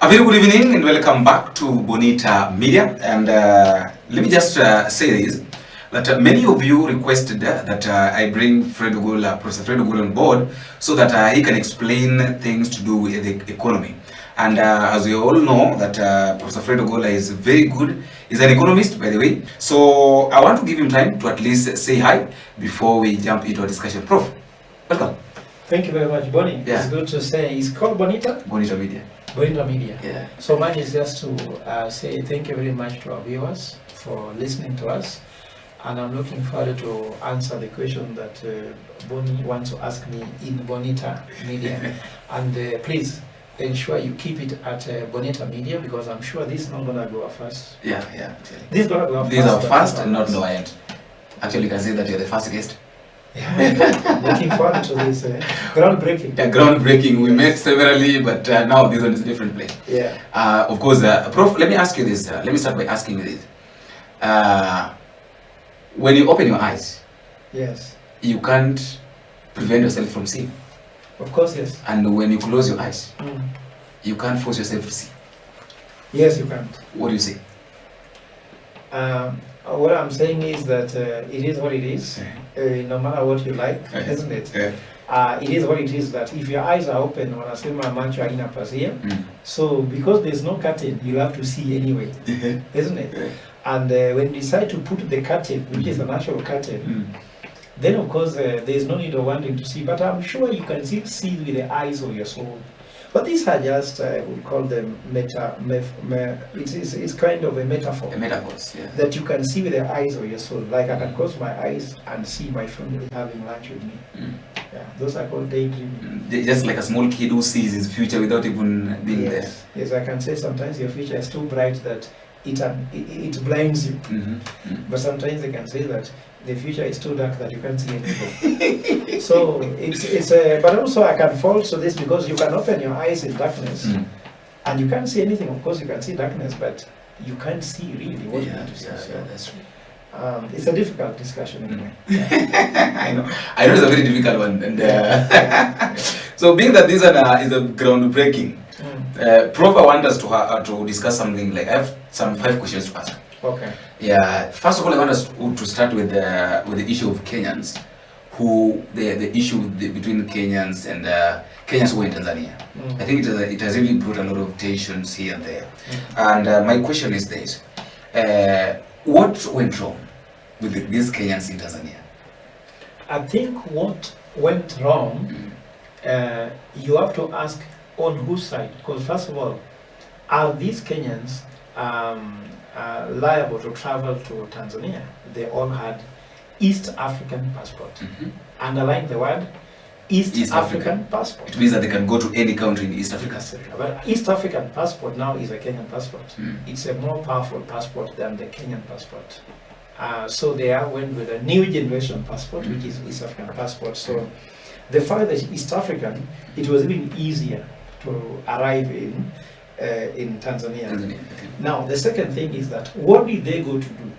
A very good evening and welcome back to Bonita Media. And let me just say this, that many of you requested that I bring Fred OGOLA, Professor Fred OGOLA on board so that he can explain things to do with the economy. And as we all know that Professor Fred OGOLA is very good. He's an economist, by the way. So I want to give him time to at least say hi before we jump into a discussion. Prof, welcome. Thank you very much, Bonnie. Yeah. It's good to say. It's called Bonita? Bonita Media. Bonita Media. Yeah. So mine is just to say thank you very much to our viewers for listening to us. And I'm looking forward to answer the question that Bonnie wants to ask me in Bonita Media. And please ensure you keep it at Bonita Media, because I'm sure this is not going to go fast. Yeah. This is going to go fast. These are fast and not low end. Actually, you can say that you're the first guest. Yeah, looking forward to this groundbreaking. Yeah, groundbreaking. We met severally, but now this one is a different place. Yeah. Of course, Prof, let me ask you this. Let me start by asking you this. When you open your eyes, yes, you can't prevent yourself from seeing. Of course, yes. And when you close your eyes, you can't force yourself to see. Yes, you can't. What do you say? What I'm saying is that it is what it is, no matter what you like, isn't it? It is what it is, that if your eyes are open, wanasema macho haina pazia, so because there's no curtain, you have to see anyway, isn't it? And when you decide to put the curtain, which is a natural curtain, then of course there's no need of wanting to see, but I'm sure you can still see with the eyes of your soul. But these are just, I would call them it's kind of a metaphor. A metaphor, yeah. That you can see with the eyes of your soul. Like I can close my eyes and see my family having lunch with me. Yeah, those are called daydreaming. Just like a small kid who sees his future without even being there. Yes, I can say sometimes your future is too bright that it blinds you. But sometimes I can say that the future is too dark that you can't see anything. So it's but also I can fall to this, because you can open your eyes in darkness and you can't see anything. Of course you can see darkness, but you can't see really what you need to see. Yeah, that's true. It's a difficult discussion anyway. I know it's a very difficult one. And so being that this one is a groundbreaking, Prof, I want us to discuss something. Like I have some 5 questions to ask. Okay. Yeah. First of all, I want us to start with the issue of Kenyans, the issue between Kenyans and Kenyans who are in Tanzania. I think it has really brought a lot of tensions here and there. And my question is this: what went wrong with these Kenyans in Tanzania? I think what went wrong, you have to ask on whose side. Because first of all, are these Kenyans liable to travel to Tanzania? They all had East African passport. Underline the word East African passport. It means that they can go to any country in East Africa. But East African passport now is a Kenyan passport. It's a more powerful passport than the Kenyan passport. So they went with a new generation passport, which is East African passport. So the fact that East African, it was even easier to arrive in Tanzania. Now, the second thing is that what did they go to do?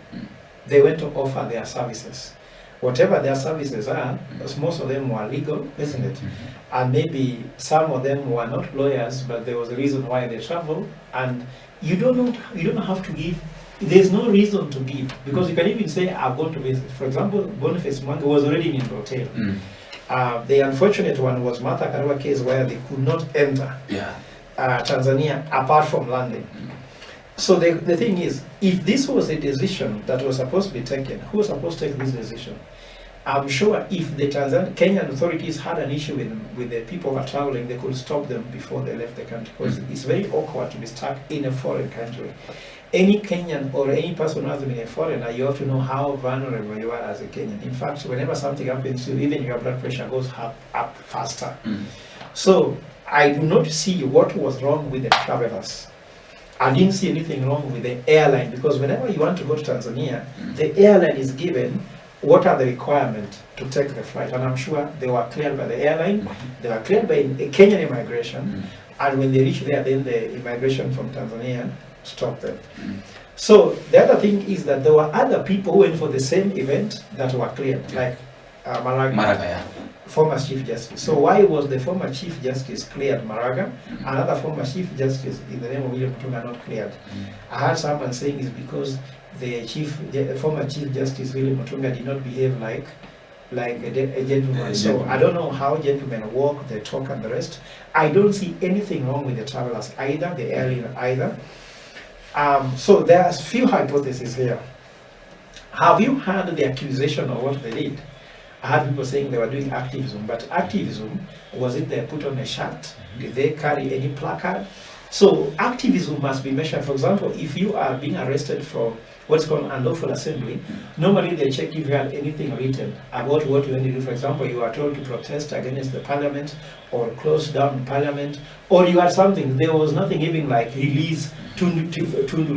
They went to offer their services. Whatever their services are, because most of them were legal, isn't it? And maybe some of them were not lawyers, but there was a reason why they traveled. And you don't have to give. There's no reason to give, because you can even say, I've gone to visit. For example, Boniface Mwangi was already in the hotel. The unfortunate one was Martha Karua case, where they could not enter Tanzania apart from London. So the thing is, if this was a decision that was supposed to be taken, who was supposed to take this decision? I'm sure if the Kenyan authorities had an issue with the people who are traveling, they could stop them before they left the country, because it's very awkward to be stuck in a foreign country. Any Kenyan or any person who has been a foreigner, you have to know how vulnerable you are as a Kenyan. In fact, whenever something happens to you, even your blood pressure goes up faster. So I do not see what was wrong with the travelers. I didn't see anything wrong with the airline, because whenever you want to go to Tanzania, the airline is given what are the requirements to take the flight. And I'm sure they were cleared by the airline, they were cleared by a Kenyan immigration, and when they reach there, then the immigration from Tanzania stopped them. So the other thing is that there were other people who went for the same event that were cleared, like Maraga. former Chief Justice. So why was the former Chief Justice cleared, Maraga, another former Chief Justice in the name of William Mutunga not cleared? I heard someone saying it's because the former Chief Justice William Mutunga did not behave like a gentleman. So I don't know how gentlemen walk, they talk and the rest. I don't see anything wrong with the travelers either, the airline either. So there's few hypotheses here. Have you heard the accusation of what they did? I heard people saying they were doing activism, but activism, was it they put on a shirt? Did they carry any placard? So activism must be measured. For example, if you are being arrested for what's called unlawful assembly, normally they check if you have anything written about what you want to do. For example, you are told to protest against the parliament or close down parliament, or you had something. There was nothing even like release Tundu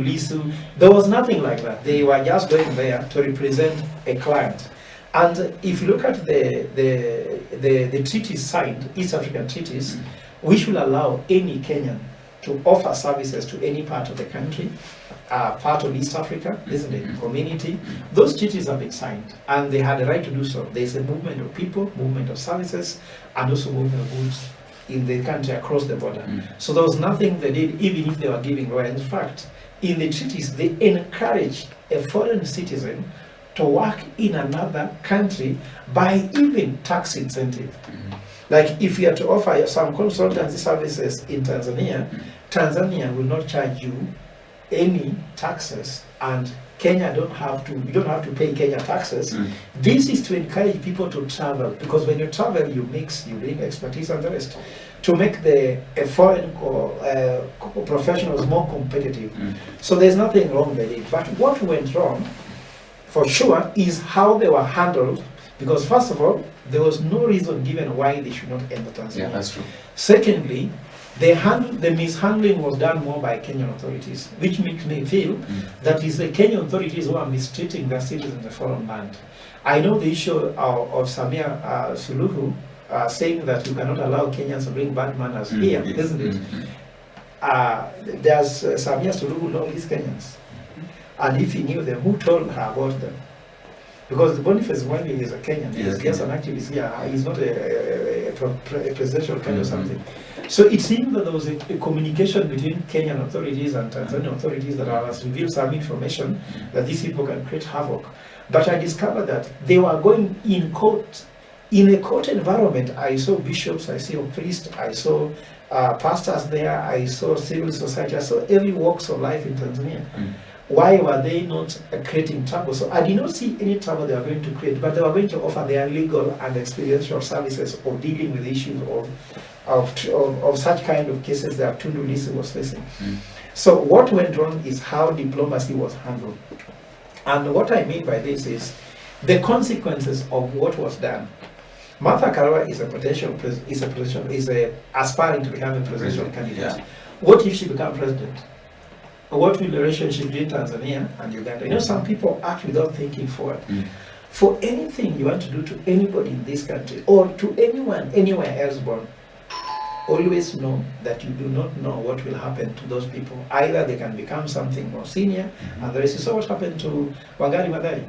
Lissu. There was nothing like that. They were just going there to represent a client. And if you look at the treaties signed, East African treaties, which will allow any Kenyan to offer services to any part of the country, part of East Africa, isn't it? Community. Those treaties have been signed, and they had the right to do so. There's a movement of people, movement of services, and also movement of goods in the country across the border. So there was nothing they did, even if they were giving law. In fact, in the treaties, they encouraged a foreign citizen to work in another country by even tax incentive. Like if you are to offer some consultancy services in Tanzania, Tanzania will not charge you any taxes, and Kenya you don't have to pay Kenya taxes. This is to encourage people to travel, because when you travel, you mix, you bring expertise and the rest, to make the foreign professionals more competitive. So there's nothing wrong with it. But what went wrong, for sure, is how they were handled, because first of all, there was no reason given why they should not enter Tanzania. Yeah, that's true. Secondly, the mishandling was done more by Kenyan authorities, which makes me feel that it's the Kenyan authorities who are mistreating their citizens in the foreign land. I know the issue of Samia Suluhu saying that you cannot allow Kenyans to bring bad manners here, isn't it? Does Samia Suluhu know these Kenyans? And if he knew them, who told her about them? Because the Boniface Mwangi is a Kenyan, he's just an activist here, he's not a presidential kind of something. So it seemed that there was a communication between Kenyan authorities and Tanzanian authorities that has revealed some information that these people can create havoc. But I discovered that they were going in court. In a court environment, I saw bishops, I saw priests, I saw pastors there, I saw civil society, I saw every walks of life in Tanzania. Why were they not creating trouble? So I did not see any trouble they were going to create, but they were going to offer their legal and experiential services of dealing with issues of such kind of cases that Tundu Lissu was facing. So what went wrong is how diplomacy was handled. And what I mean by this is the consequences of what was done. Martha Karua is aspiring to become a presidential candidate. Yeah. What if she becomes president? What will the relationship between Tanzania and Uganda? You know, some people act without thinking forward. For anything you want to do to anybody in this country or to anyone anywhere else born, always know that you do not know what will happen to those people. Either they can become something more senior, and the rest is what happened to Wangari Maathai.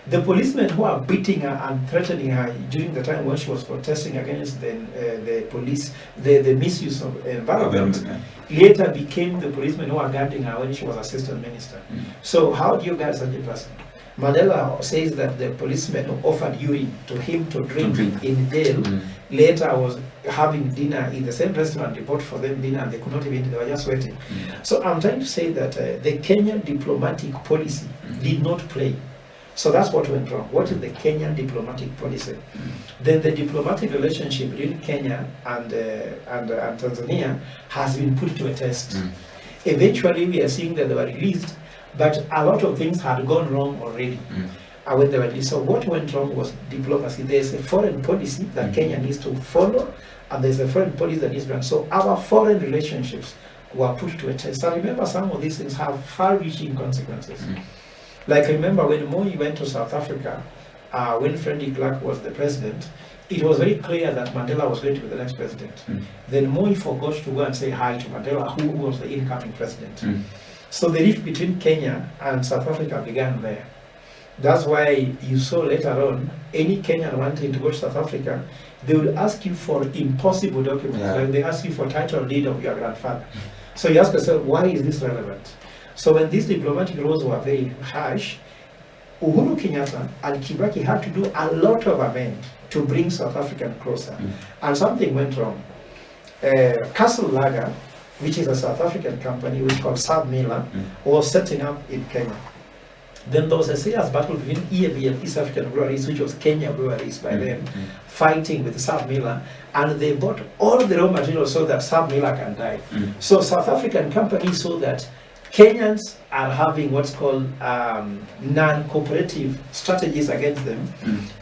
The policemen who are beating her and threatening her during the time when she was protesting against the police, the misuse of environment, later became the policemen who are guarding her when she was assistant minister. So how do you guard such a person? Mandela says that the policeman who offered urine to him to drink in jail later was having dinner in the same restaurant. They bought for them dinner and they could not even, they were just waiting. So I'm trying to say that the Kenyan diplomatic policy did not play. So that's what went wrong. What is the Kenyan diplomatic policy? Then the diplomatic relationship between Kenya and Tanzania has been put to a test. Eventually we are seeing that they were released, but a lot of things had gone wrong already when they were released. So what went wrong was diplomacy. There's a foreign policy that Kenya needs to follow, and there's a foreign policy that needs to run. So our foreign relationships were put to a test. And remember, some of these things have far-reaching consequences. Like remember when Moi went to South Africa, when Freddie Clark was the president, it was very clear that Mandela was going to be the next president. Then Moi forgot to go and say hi to Mandela, who was the incoming president. So the rift between Kenya and South Africa began there. That's why you saw later on, any Kenyan wanting to go to South Africa, they will ask you for impossible documents. Yeah. Like they ask you for title deed of your grandfather. So you ask yourself, why is this relevant? So when these diplomatic laws were very harsh, Uhuru Kenyatta and Kibaki had to do a lot of amend to bring South African closer. And something went wrong. Castle Lager, which is a South African company, which is called Sub Miller, was setting up in Kenya. Then there was a serious battle between EAB and East African Breweries, which was Kenya Breweries by then, fighting with Sub Miller, and they bought all the raw materials so that Sub Miller can die. So South African companies saw that Kenyans are having what's called non-cooperative strategies against them,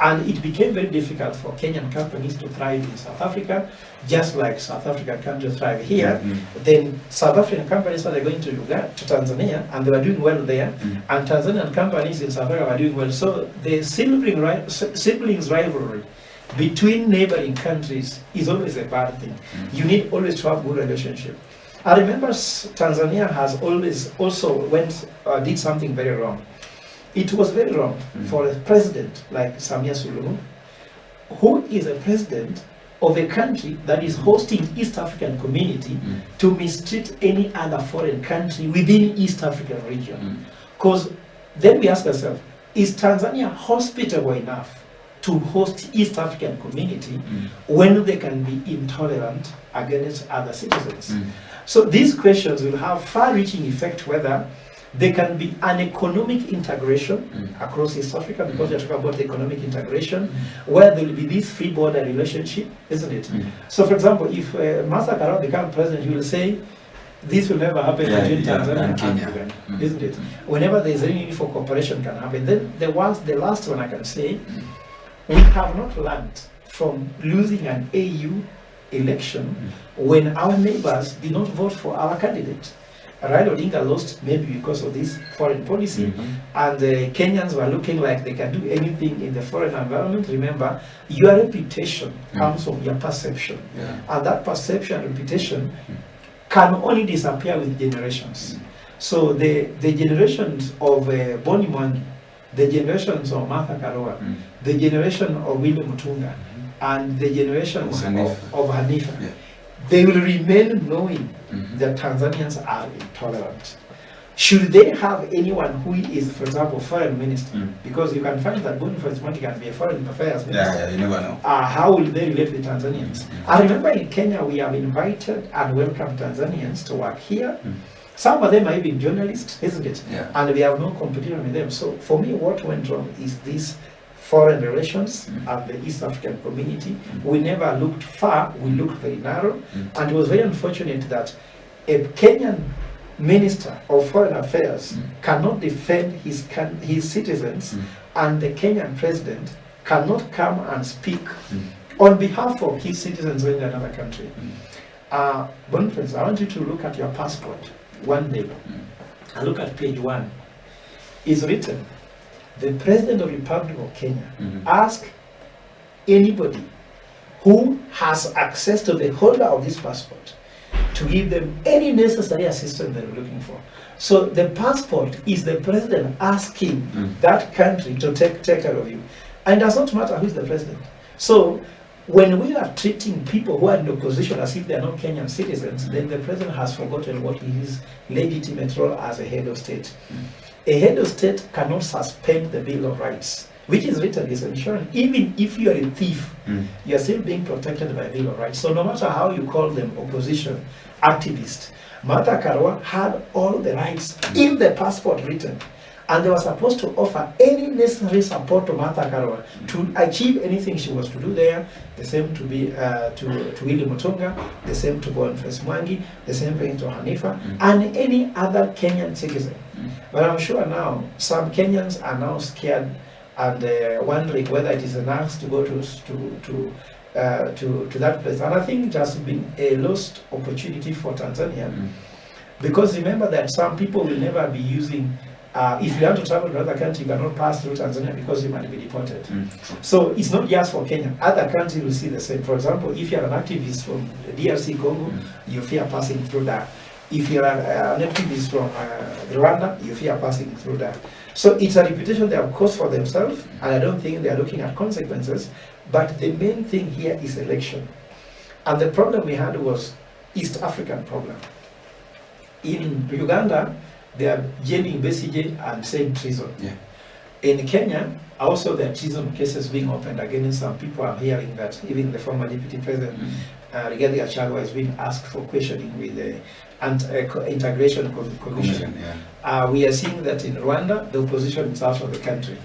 and it became very difficult for Kenyan companies to thrive in South Africa, just like South African companies thrive here. Then South African companies started going to Uganda, to Tanzania, and they were doing well there, and Tanzanian companies in South Africa were doing well. So the siblings rivalry between neighboring countries is always a bad thing. You need always to have good relationship. I remember Tanzania has always also did something very wrong. It was very wrong for a president like Samia Suluhu, who is a president of a country that is hosting East African community, to mistreat any other foreign country within East African region. Because then we ask ourselves, is Tanzania hospitable enough to host East African community when they can be intolerant against other citizens? So these questions will have far-reaching effect whether there can be an economic integration across East Africa, because you're talking about economic integration, where there will be this free border relationship, isn't it? So for example, if Martha Karua becomes president, he will say, this will never happen between Tanzania and Kenya, isn't it? Whenever there is any need for cooperation can happen. Then the last one I can say, we have not learned from losing an AU election when our neighbors did not vote for our candidate. Raila Odinga lost maybe because of this foreign policy, and the Kenyans were looking like they can do anything in the foreign environment. Remember, your reputation comes from your perception, and that perception and reputation can only disappear with generations. So the generations of Boni Mwangi, the generations of Martha Karua, the generation of William Mutunga, and the generations of Hanifa, they will remain knowing that Tanzanians are intolerant. Should they have anyone who is, for example, foreign minister, because you can find that Boniface Mwangi can be a foreign affairs minister, you never know. How will they relate with Tanzanians? I remember in Kenya we have invited and welcomed Tanzanians to work here. Some of them are even journalists, isn't it? And we have no competition with them. So for me, what went wrong is this foreign relations and the East African community. We never looked far, we looked very narrow, and it was very unfortunate that a Kenyan Minister of Foreign Affairs cannot defend his citizens, and the Kenyan President cannot come and speak on behalf of his citizens in another country. Boniface, I want you to look at your passport one day and look at page 1. It's written, the President of the Republic of Kenya ask anybody who has access to the holder of this passport to give them any necessary assistance they're looking for. So the passport is the president asking that country to take care of you. And it does not matter who is the president. So when we are treating people who are in opposition as if they are not Kenyan citizens, then the president has forgotten what is his legitimate role as a head of state. A head of state cannot suspend the Bill of Rights, which is written, is ensuring even if you are a thief, you are still being protected by Bill of Rights. So no matter how you call them opposition, activists, Martha Karua had all the rights in the passport written, and they were supposed to offer any necessary support to Martha Karua to achieve anything she was to do there. The same to be to Willy Mutunga, the same to Boniface Mwangi, the same thing to Hanifa, and any other Kenyan citizen. But I'm sure now some Kenyans are now scared and wondering whether it is enough to go to that place. And I think it has been a lost opportunity for Tanzania, because remember that some people will never be using. If you have to travel to another country, you cannot pass through Tanzania because you might be deported. So it's not just for Kenya. Other countries will see the same. For example, if you are an activist from the DRC Congo, you fear passing through the If you're an activist from Rwanda, you fear passing through that. So it's a reputation they have caused for themselves, and I don't think they are looking at consequences. But the main thing here is election. And the problem we had was East African problem. In Uganda, they are jailing Besigye and saying treason. Yeah. In Kenya, also there are treason cases being opened against some people. I'm hearing that even the former deputy president, Rigathi Gachagua, is being asked for questioning with the Integration Commission. Yeah. We are seeing that in Rwanda, the opposition is out of the country.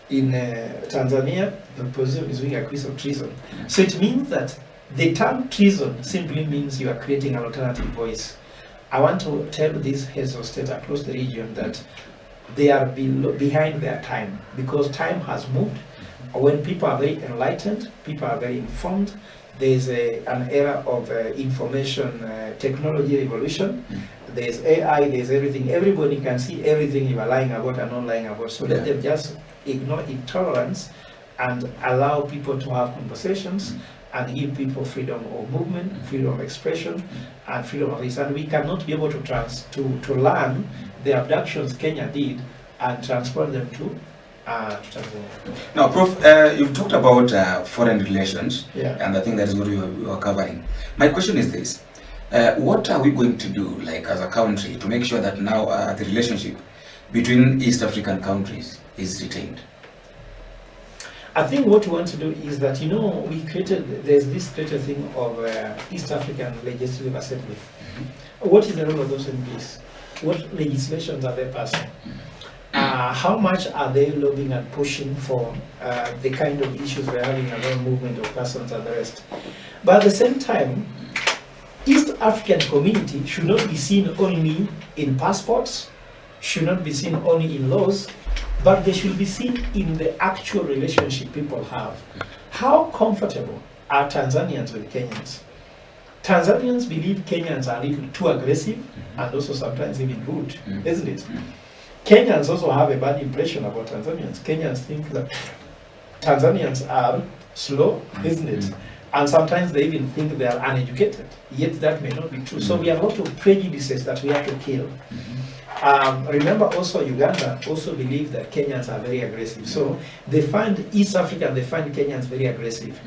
In Tanzania, the opposition is being accused of treason. So it means that the term treason simply means you are creating an alternative voice. I want to tell these heads of state across the region that they are behind their time, because time has moved. When people are very enlightened, people are very informed, there's an era of information technology revolution. There's AI, there's everything. Everybody can see everything you are lying about and not lying about. So let them just ignore intolerance and allow people to have conversations and give people freedom of movement, freedom of expression, and freedom of this. And we cannot be able to learn the abductions Kenya did and transport them to Tanzania. Now, Prof, you've talked about foreign relations, and I think that is what you are covering. My question is this. What are we going to do, like as a country, to make sure that now the relationship between East African countries is retained? I think what we want to do is that, you know, there's this created thing of East African Legislative Assembly. What is the role of those MPs? What legislations are they passing? How much are they lobbying and pushing for the kind of issues we're having around movement of persons and the rest? But at the same time, East African community should not be seen only in passports, should not be seen only in laws, but they should be seen in the actual relationship people have. How comfortable are Tanzanians with Kenyans? Tanzanians believe Kenyans are a little too aggressive and also sometimes even rude, isn't it? Kenyans also have a bad impression about Tanzanians. Kenyans think that Tanzanians are slow, isn't it? And sometimes they even think they are uneducated, yet that may not be true. So we have a lot of prejudices that we have to kill. Remember also Uganda also believe that Kenyans are very aggressive. So they find East African, they find Kenyans very aggressive.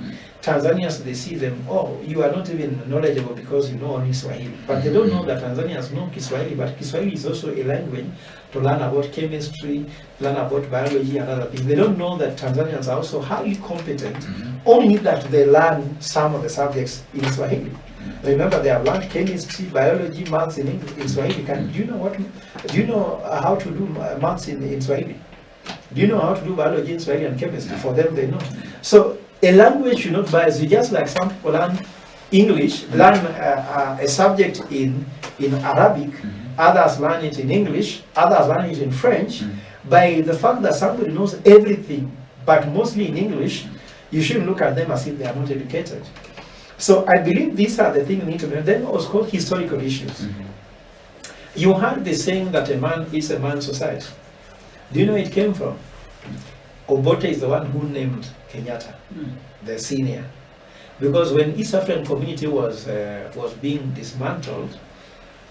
Tanzanians, they see them, oh, you are not even knowledgeable because you know only Swahili. But they don't know that Tanzanians know Kiswahili, but Kiswahili is also a language to learn about chemistry, learn about biology and other things. They don't know that Tanzanians are also highly competent, only that they learn some of the subjects in Swahili. Remember, they have learned chemistry, biology, maths in Swahili. Do you know how to do maths in Swahili? Do you know how to do biology in Swahili and chemistry? For them, they know. So a language should not bias you. Just like some people learn English, learn a subject in Arabic, others learn it in English, others learn it in French. By the fact that somebody knows everything, but mostly in English, you shouldn't look at them as if they are not educated. So I believe these are the things we need to know. Then also historical issues. You heard the saying that a man is a man's society. Do you know where it came from? Obote is the one who named Kenyatta, the senior. Because when East African community was being dismantled,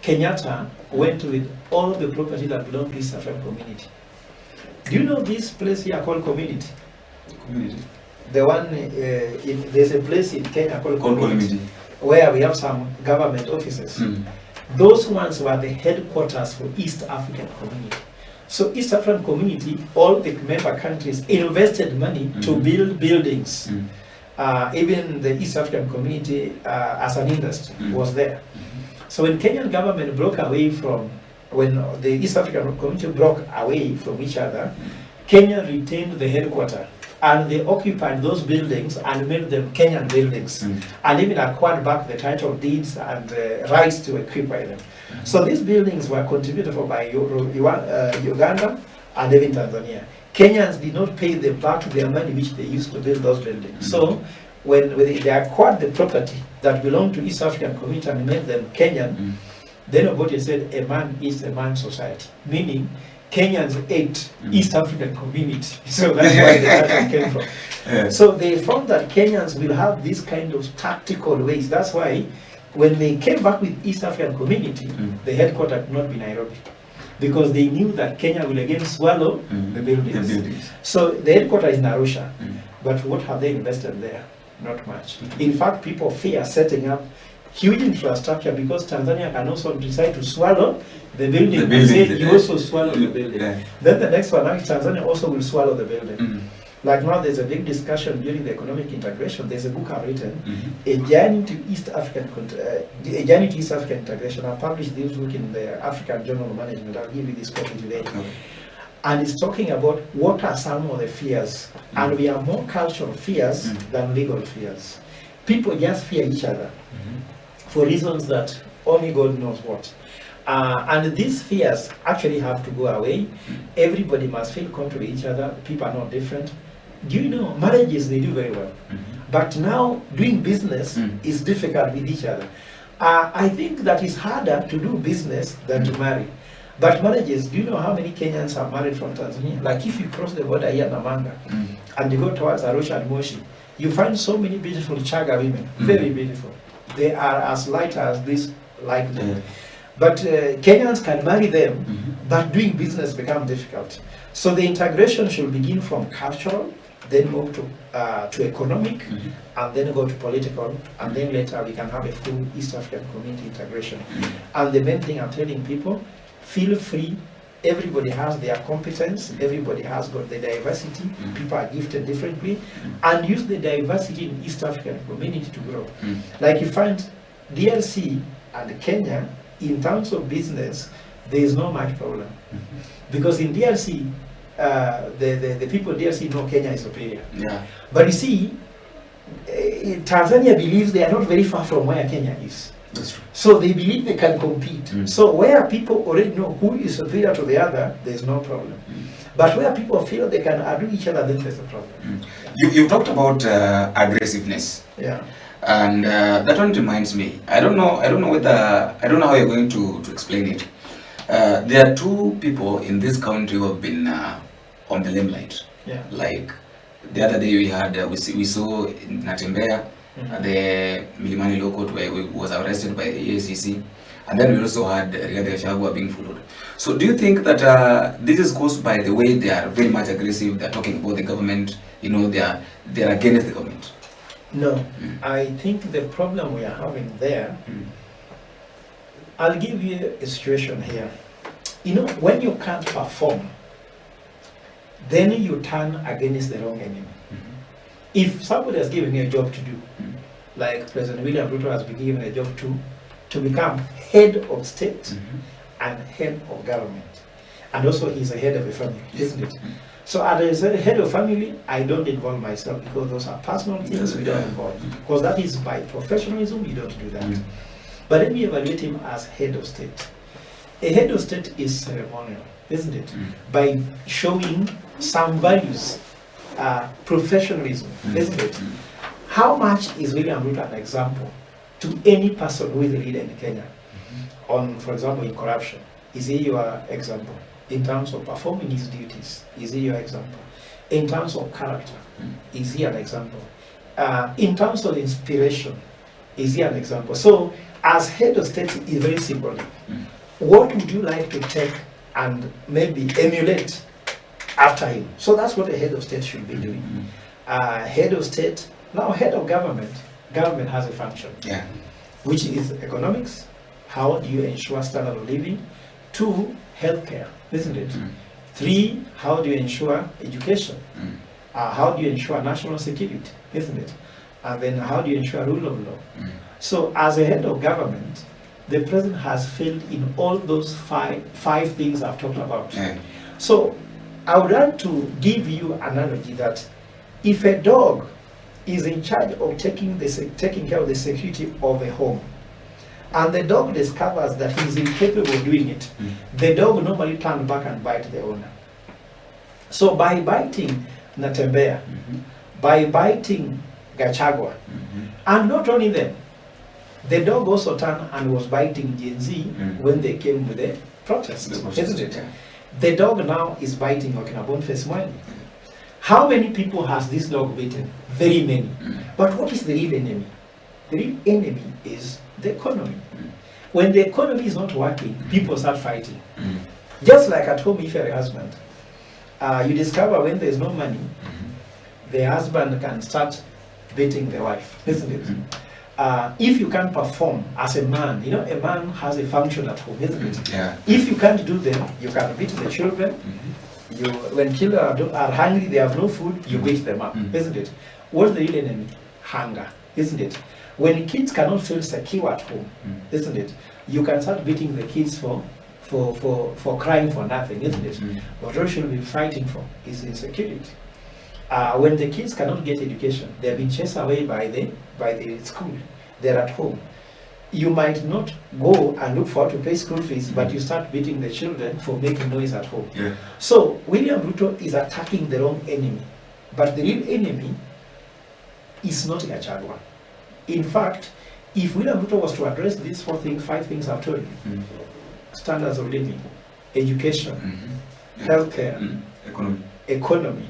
Kenyatta went with all the property that belonged to East African community. Do you know this place here called Community? Community. The one, there's a place in Kenya called Community, where we have some government offices. Those ones were the headquarters for East African community. So East African community, all the member countries invested money to build buildings. Even the East African community as an industry was there. So when Kenyan government broke away from, when the East African community broke away from each other, Kenya retained the headquarters. And they occupied those buildings and made them Kenyan buildings, and even acquired back the title deeds and rights to occupy them. So these buildings were contributed for by Uganda and even Tanzania. Kenyans did not pay them back their money which they used to build those buildings. So when they acquired the property that belonged to East African community and made them Kenyan, then Obote said a man is a man's society, meaning Kenyans ate East African community. So that's where the title came from. So they found that Kenyans will have these kind of tactical ways. That's why when they came back with East African Community, the headquarters could not be Nairobi, because they knew that Kenya will again swallow the buildings. So the headquarters is in Arusha, but what have they invested there? Not much. In fact, people fear setting up huge infrastructure, because Tanzania can also decide to swallow the building, and say you also swallow the building. Then the next one, now Tanzania also will swallow the building. Like now there's a big discussion during the economic integration. There's a book I've written, A Journey to East African Integration. I published this book in the African Journal of Management. I'll give you this copy today. And it's talking about what are some of the fears. And we have more cultural fears than legal fears. People just fear each other for reasons that only God knows what. And these fears actually have to go away. Everybody must feel comfortable with each other. People are not different. Do you know, marriages, they do very well. But now, doing business is difficult with each other. I think that it's harder to do business than to marry. But marriages, do you know how many Kenyans are married from Tanzania? Like if you cross the border here in Namanga, and you go towards Arusha and Moshi, you find so many beautiful Chaga women, very beautiful. They are as light as this light blue. But Kenyans can marry them, but doing business becomes difficult. So the integration should begin from cultural, then move to economic, and then go to political, and then later we can have a full East African community integration. And the main thing I'm telling people, feel free. Everybody has their competence, everybody has got the diversity, people are gifted differently, and use the diversity in East African community to grow. Like you find DRC and Kenya, in terms of business, there is not much problem. Because in DRC, the people in DRC know Kenya is superior. But you see, Tanzania believes they are not very far from where Kenya is. That's true. So they believe they can compete. So where people already know who is superior to the other, there's no problem. But where people feel they can outdo each other, then there's a problem. You talked about aggressiveness. And that one reminds me. I don't know how you're going to explain it. There are two people in this country who have been on the limelight. Like the other day we saw Natembea, the Milimani Lokot, where he was arrested by the EACC, and then we also had Rigathi Gachagua being followed. So do you think that this is caused by the way they are very much aggressive? They're talking about the government. You know, they are against the government. No, I think the problem we are having there, I'll give you a situation here. You know, when you can't perform, then you turn against the wrong enemy. If somebody has given you a job to do, like President William RUTO has been given a job to become head of state and head of government, and also he's a head of a family, isn't it? So as a head of family, I don't involve myself, because those are personal things we don't involve. Because that is by professionalism, you don't do that. But let me evaluate him as head of state. A head of state is ceremonial, isn't it? By showing some values, professionalism, isn't it? How much is William RUTO an example to any person who is a leader in Kenya? On, for example, in corruption, is he your example? In terms of performing his duties, is he your example? In terms of character, is he an example? In terms of inspiration, is he an example? So, as head of state, it's very simple. What would you like to take and maybe emulate after him? So that's what a head of state should be doing. Head of state, now head of government has a function, which is economics. How do you ensure standard of living? 2, healthcare, isn't it? 3, how do you ensure education? How do you ensure national security, isn't it? And then how do you ensure rule of law? So as a head of government, the president has failed in all those five things I've talked about. So I would like to give you an analogy that if a dog is in charge of taking care of the security of a home, and the dog discovers that he is incapable of doing it, the dog normally turns back and bites the owner. So by biting Natembea, by biting Gachagua, and not only them, the dog also turned and was biting Gen Z when they came with the protest, isn't it? The dog now is biting Boniface Mwai. How many people has this dog bitten? Very many. But what is the real enemy? The real enemy is The economy. When the economy is not working, people start fighting. Just like at home, if you're a husband, you discover when there's no money, the husband can start beating the wife, isn't it? If you can't perform as a man, you know, a man has a function at home, isn't it? Yeah. If you can't do them, you can beat the children. When children are hungry, they have no food, you beat them up, isn't it? What's the real enemy? Hunger, isn't it? When kids cannot feel secure at home, isn't it? You can start beating the kids for crying for nothing, isn't it? What we should be fighting for is insecurity. When the kids cannot get education, they're being chased away by the school. They're at home. You might not go and look forward to pay school fees, but you start beating the children for making noise at home. Yeah. So William Ruto is attacking the wrong enemy, but the real enemy is not Gachagua. In fact, if William Ruto was to address these 5 things I've told you, standards of living, education, healthcare, economy,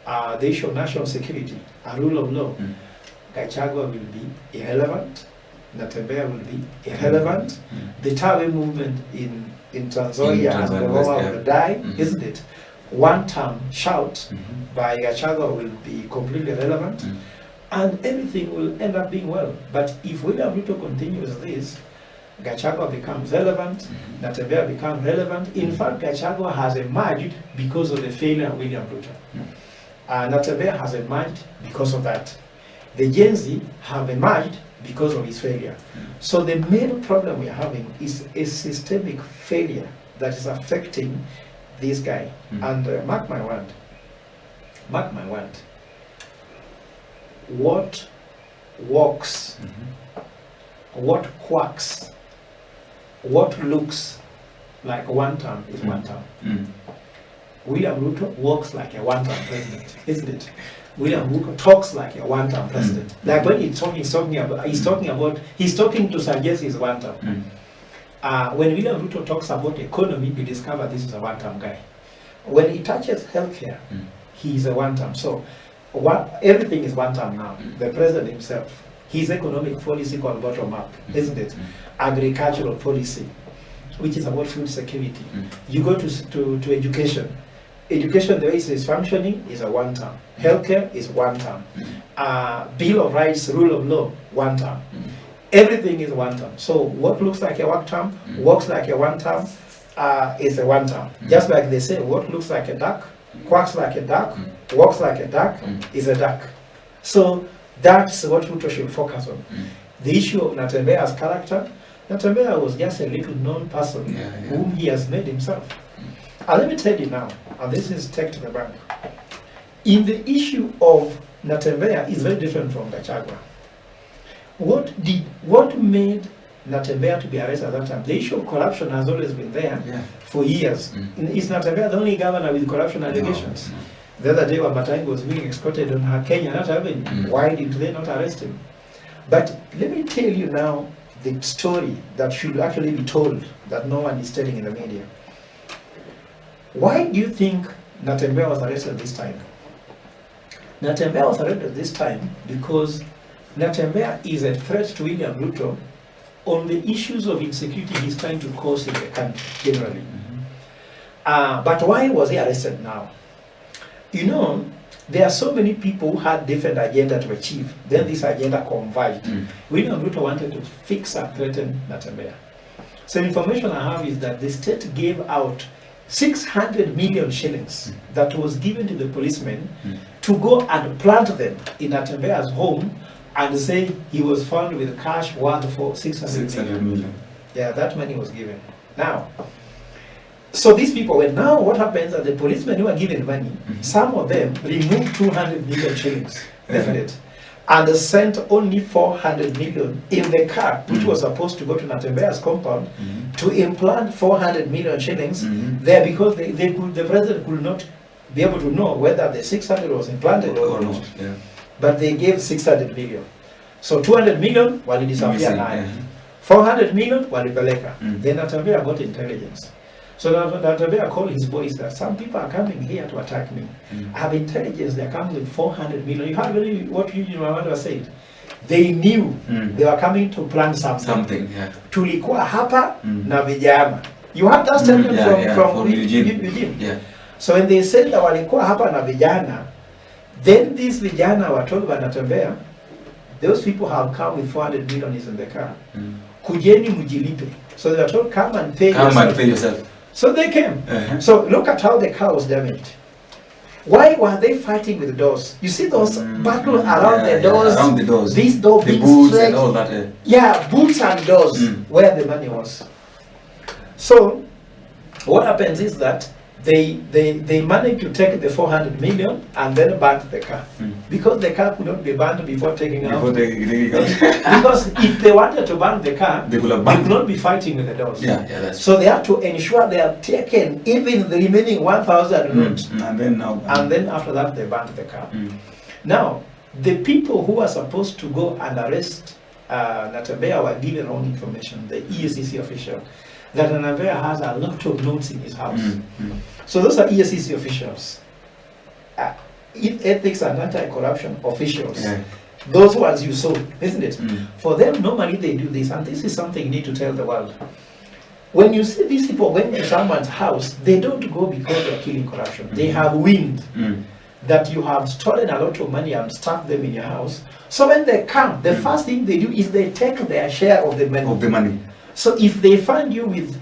the issue of national security, and rule of law, Gachagua will be irrelevant, Natembeya will be irrelevant, the Tawe movement in Tanzania and Bungoma will die, isn't it? One-term shout by Gachagua will be completely irrelevant, and everything will end up being well. But if William Ruto continues this, Gachagua becomes relevant, Natembeya becomes relevant. In fact, Gachagua has emerged because of the failure of William Ruto. Natembeya has emerged because of that. The Gen Z have emerged because of his failure. So the main problem we are having is a systemic failure that is affecting this guy. And mark my word, what walks, what quacks, what looks like one term is one term. William Ruto walks like a one-term president, isn't it? William Ruto talks like a one-term president. Like when he's talking to suggest he's one-term. When William Ruto talks about economy, you discover this is a one-term guy. When he touches healthcare, he is a one-term. So everything is one-term now. The president himself, his economic policy called bottom-up, isn't it? Agricultural policy, which is about food security. You go to education. Education, the way it is functioning, is a one-term. Healthcare is one-term. Bill of Rights, rule of law, one-term. Everything is one-term. So what looks like a one-term, walks like a one-term, is a one-term. Just like they say, what looks like a duck, quacks like a duck, walks like a duck, is a duck. So that's what Ruto should focus on. The issue of Natembeya's character, Natembeya was just a little known person whom he has made himself. And let me tell you now, and this is take to the bank. In the issue of Natembeya is very different from Gachagua. What made Natembeya to be arrested at that time? The issue of corruption has always been there for years. Is Natembeya the only governor with corruption allegations? No. The other day when Matangi was being escorted on her Kenya not having, why did they not arrest him? But let me tell you now the story that should actually be told that no one is telling in the media. Why do you think Natembeya was arrested this time? Natembeya was arrested this time because Natembeya is a threat to William Ruto on the issues of insecurity he's trying to cause in the country generally. But why was he arrested now? You know, there are so many people who had different agenda to achieve. Then this agenda converged. William Ruto wanted to fix and threaten Natembeya. So information I have is that the state gave out 600 million shillings that was given to the policemen to go and plant them in Natembeya's home and say he was found with cash worth for 600 million. Yeah, that money was given. Now, so these people, now what happens is the policemen who are given money, some of them removed 200 million shillings, definite, and sent only 400 million in the car, which was supposed to go to Natembeya's compound, to implant 400 million shillings there because the president could not be able to know whether the 600 was implanted or not. But they gave 600 million. So 200 million while disappeared now. 400 million while Peleka. Then Natembeya got intelligence. So Natembeya called his boys that some people are coming here to attack me. I have intelligence, they are coming with 400 million. You heard what Eugene Mamanda said? they knew they were coming to plan something. Yeah. Tulikuwa hapa na vijana. You had that statement from Eugene. Yeah. So when they said that walikuwa hapa na vijana, then these vijana were told wanatembea, those people have come with 400 million in the car. Kujeni mujilipe. So they were told, come and pay yourself. So they came. So look at how the car was damaged. Why were they fighting with the doors? You see those battle around the doors? Around the doors. These doors the boots and all that. Yeah, boots and doors where the money was. So what happens is that they managed to take the 400 million and then burn the car. Because the car could not be burned before taking out. Because if they wanted to burn the car, they could not be fighting with the doors. So they have to ensure they have taken even the remaining 1,000 notes. And then after that they burned the car. Now, the people who are supposed to go and arrest Natembeya were given wrong information, the EACC official, that Natembeya has a lot of notes in his house. So those are EACC officials. Ethics and anti-corruption officials. Those ones you saw, isn't it? For them, normally they do this, and this is something you need to tell the world. When you see these people went to someone's house, they don't go because they're killing corruption. They have wind that you have stolen a lot of money and stuck them in your house. So when they come, the first thing they do is they take their share of the money. So if they find you with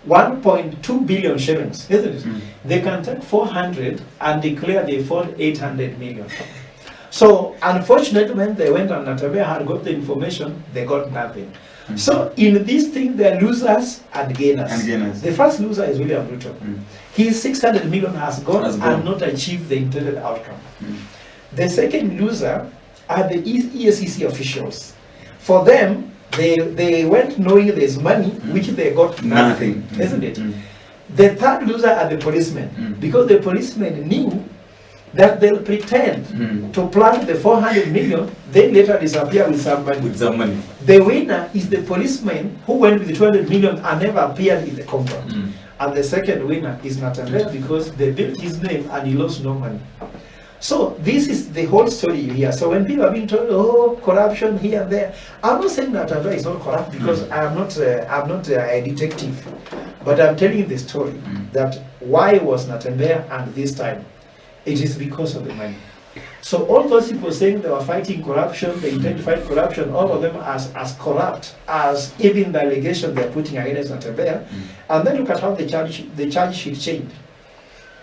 1.2 billion shillings, isn't it? They can take 400 and declare they found 800 million. So unfortunately, when they went on Natembeya had got the information, they got nothing. So in this thing, there are losers and gainers. The first loser is William RUTO. His 600 million has gone and not achieved the intended outcome. The second loser are the EACC officials. For them, they went knowing there's money, which they got nothing, isn't it? The third loser are the policemen, because the policemen knew that they'll pretend to plant the 400 million, then later disappear with some money. The winner is the policeman who went with the 200 million and never appeared in the compound. And the second winner is Natembeya because they built his name and he lost no money. So this is the whole story here. So when people have been told, oh, corruption here and there, I'm not saying that Natembeya is not corrupt because I'm not a detective, but I'm telling you the story that why was Natembeya and this time, it is because of the money. So all those people saying they were fighting corruption, they intend to fight corruption, all of them as corrupt as even the allegation they're putting against Natembeya. And then look at how the charge sheet changed.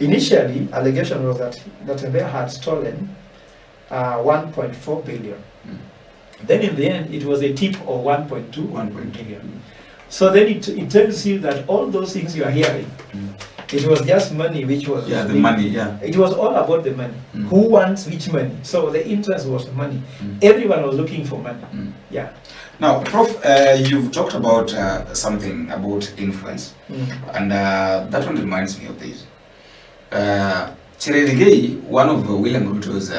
Initially, allegation was that Natembeya had stolen 1.4 billion. Then in the end, it was a tip of 1.2 billion. So then it tells you that all those things you are hearing, it was just money which was... the money, It was all about the money. Who wants which money? So the interest was money. Everyone was looking for money. Now, Prof, you've talked about something about influence. And that one reminds me of this. Chireligei, one of William Ruto's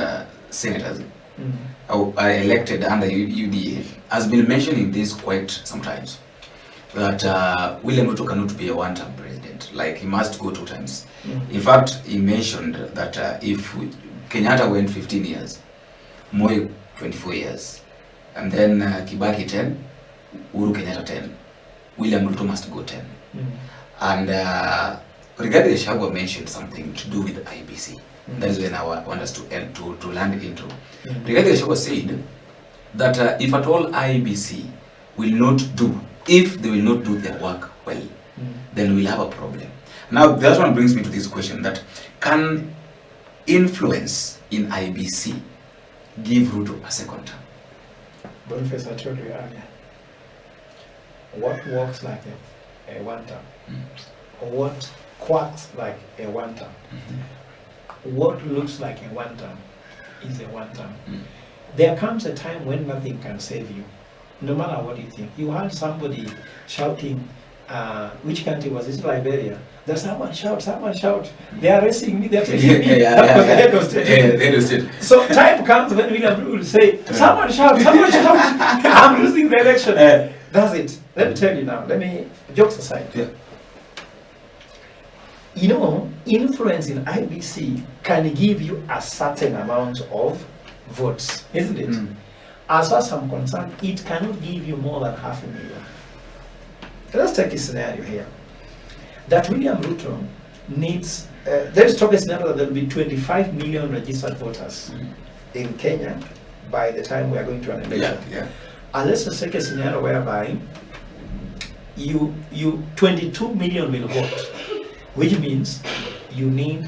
senators, elected under UDA, has been mentioning this quite sometimes, that William Ruto cannot be a one-term president, like he must go 2 times. In fact, he mentioned that if Kenyatta went 15 years, Moi 24 years, and then Kibaki 10, Uhuru Kenyatta 10, William Ruto must go 10. And Rigathi Gachagua mentioned something to do with IBC. That is when I want us to land into. Rigathi Gachagua said that if at all IBC will not do, if they will not do their work well, then we'll have a problem. Now that one brings me to this question, that can influence in IBC give Ruto a second term? Boniface, I told you earlier, what works like a one term, or what quacks like a one term, what looks like a one term is a one term. There comes a time when nothing can save you, no matter what you think. You had somebody shouting, which country was this? Liberia. There's someone shout, they are arresting me, they're taking me. That was the head of state. So time comes when William will say, someone shout, I'm losing the election. That's it. Let me tell you now, jokes aside. You know, influence in IBC can give you a certain amount of votes, isn't it? as far as I'm concerned, it cannot give you more than 500,000. Let's take a scenario here. That William Ruto needs, let's talk a scenario that there will be 25 million registered voters in Kenya by the time we are going to an election. And let's just take a scenario whereby you 22 million will vote, which means you need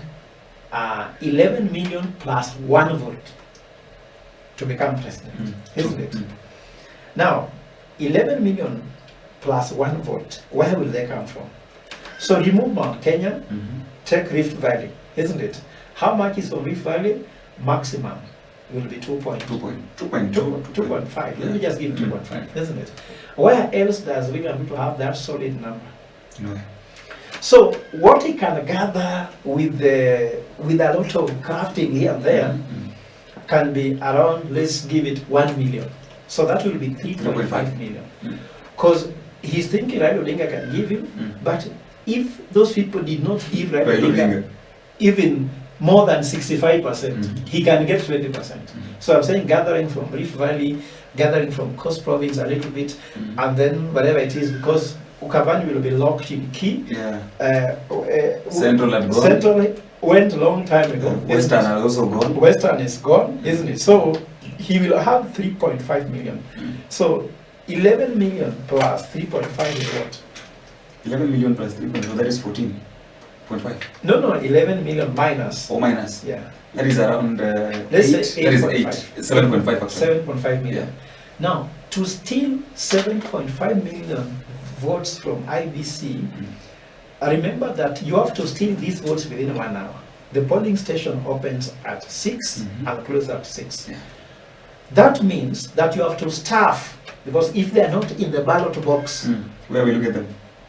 11 million plus 1 vote to become president, isn't it? Now, 11 million plus 1 vote, where will they come from? So remove Mount Kenya, take Rift Valley, isn't it? How much is from Rift Valley? Maximum will be 2.5. Let me just give 2.5, isn't it? Where else does William Ruto have that solid number? No. So what he can gather with a lot of crafting here and there can be around, let's give it 1 million. So that will be 3.5 million. Because he's thinking Raila Odinga can give him, but if those people did not give Raila Odinga even more than 65%, he can get 20%. So I'm saying gathering from Rift Valley, gathering from Coast Province a little bit, and then whatever it is, because Ukabani will be locked in key. Central and gone. Central went a long time ago. Western are also gone. Western is gone, isn't it? So he will have 3.5 million. So 11 million plus 3.5 is what? 11 million plus 3.5, that is 14.5. No, 11 million minus. Or minus. Yeah. That is around let's 8. say 8. That is 8. 7.5 actually. 7.5 million. Now, to steal 7.5 million votes from IBC, remember that you have to steal these votes within 1 hour. The polling station opens at 6 and closes at 6. That means that you have to staff, because if they are not in the ballot box, where will you get them?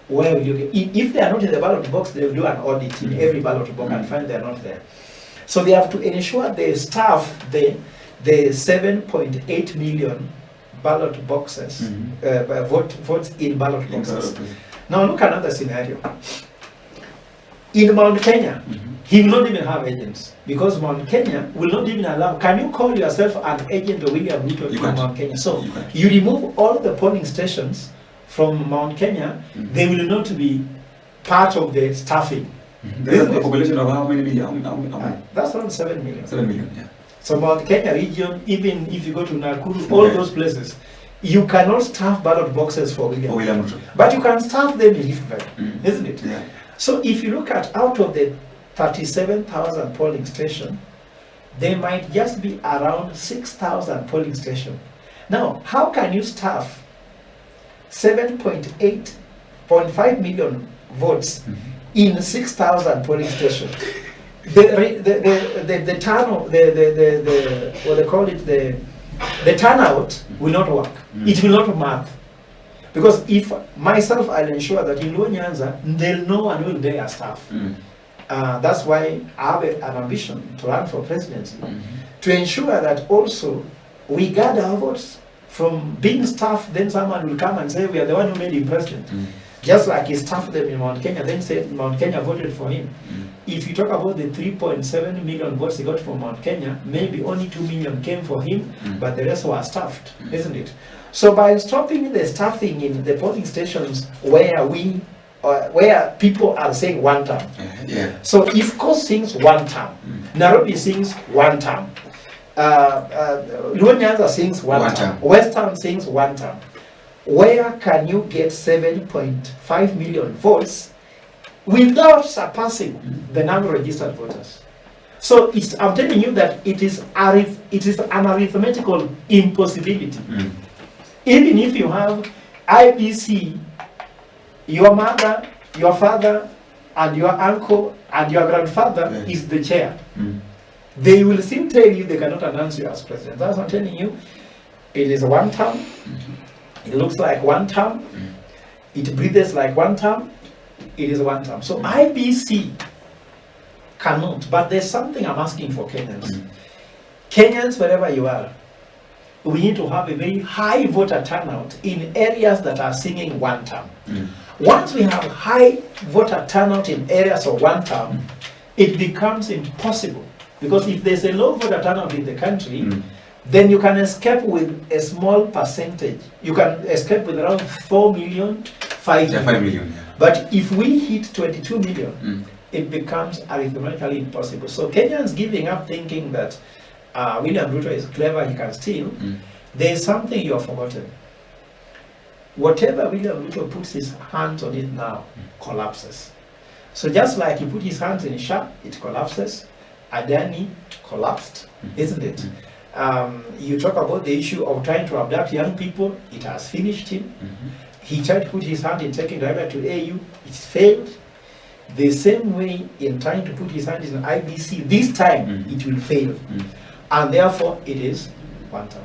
Where will you get? If they are not in the ballot box, they will do an audit in every ballot box and find they are not there. So they have to ensure they staff the 7.8 million ballot boxes, votes in ballot boxes. Now look at another scenario. In Mount Kenya, he will not even have agents, because Mount Kenya will not even allow. Can you call yourself an agent of William Ruto in Mount Kenya? So you remove all the polling stations from Mount Kenya, they will not be part of the staffing. There's a population of how many million? That's around 7 million. 7 million, yeah. So Mount Kenya region, even if you go to Nakuru, all those places, you cannot staff ballot boxes for William Ruto. But you can staff them in Rift Valley, isn't it? Yeah. So if you look at out of the 37,000 polling stations, there might just be around 6,000 polling stations. Now, how can you staff 7.5 million votes in 6,000 polling stations? The turnout, what they call it, the turnout will not work. It will not math. Because if myself, I'll ensure that in Luo Nyanza, they'll know and will dare staff. That's why I have an ambition to run for presidency, to ensure that also we gather our votes from being staffed. Then someone will come and say, we are the one who made him president. Just like he staffed them in Mount Kenya, then said Mount Kenya voted for him. If you talk about the 3.7 million votes he got from Mount Kenya, maybe only 2 million came for him, but the rest were staffed, isn't it? So by stopping the staffing in the polling stations where people are saying 1 term. So if Coast sings 1 term, Nairobi sings 1 term, Luo Nyanza sings 1 term, Western sings 1 term, where can you get 7.5 million votes without surpassing the number of registered voters? So I'm telling you that it is an arithmetical impossibility. Even if you have IBC, your mother, your father, and your uncle, and your grandfather is the chair. They will still tell you they cannot announce you as president. That's what I'm telling you. It is 1 term. It looks like 1 term. It breathes like 1 term. It is 1 term. So IBC cannot. But there's something I'm asking for Kenyans. Kenyans, wherever you are, we need to have a very high voter turnout in areas that are singing 1 term. Once we have high voter turnout in areas of 1 term, it becomes impossible. Because if there's a low voter turnout in the country, then you can escape with a small percentage. You can escape with around 4 million, 5 million. 5 million, yeah. But if we hit 22 million, it becomes arithmetically impossible. So Kenyans giving up thinking that William Ruto is clever, he can steal. There is something you have forgotten. Whatever William Ruto puts his hands on it now collapses. So just like he put his hands in Sha, it collapses. Adani collapsed, isn't it? You talk about the issue of trying to abduct young people, it has finished him. He tried to put his hand in taking driver to AU, it failed. The same way in trying to put his hand in IBC, this time it will fail. And therefore it is one term.